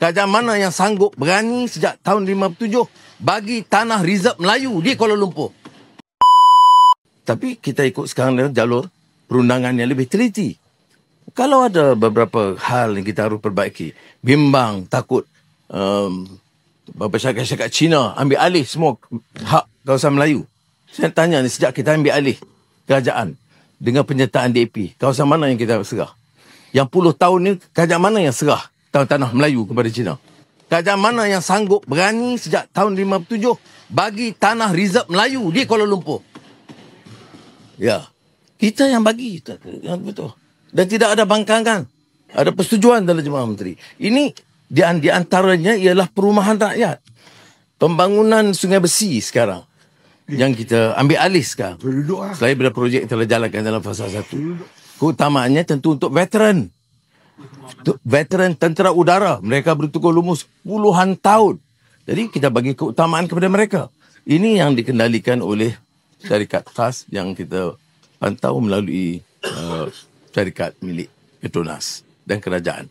Kerajaan mana yang sanggup berani sejak tahun 57 bagi tanah reserve Melayu di Kuala Lumpur? Tapi kita ikut sekarang jalur perundangan yang lebih teliti. Kalau ada beberapa hal yang kita harus perbaiki, bimbang, takut syarikat Cina ambil alih semua hak kawasan Melayu. Saya tanya ni, sejak kita ambil alih kerajaan dengan penyertaan DAP, kawasan mana yang kita serah? Yang puluh tahun ni, kerajaan mana yang serah tanah Melayu kepada Cina? Kerajaan mana yang sanggup berani sejak tahun 57 bagi tanah reserve Melayu di Kuala Lumpur? Ya, kita yang bagi. Yang betul. Dan tidak ada bangkangan. Ada persetujuan dalam Jemaah Menteri. Ini di antaranya ialah perumahan rakyat. Pembangunan Sungai Besi sekarang yang kita ambil alih sekarang. Selain daripada projek yang telah jalankan dalam fasa 1. Keutamaannya tentu untuk veteran. Veteran tentera udara. Mereka bertugas lumus puluhan tahun. Jadi kita bagi keutamaan kepada mereka. Ini yang dikendalikan oleh syarikat khas yang kita pantau melalui syarikat milik Petronas dan kerajaan.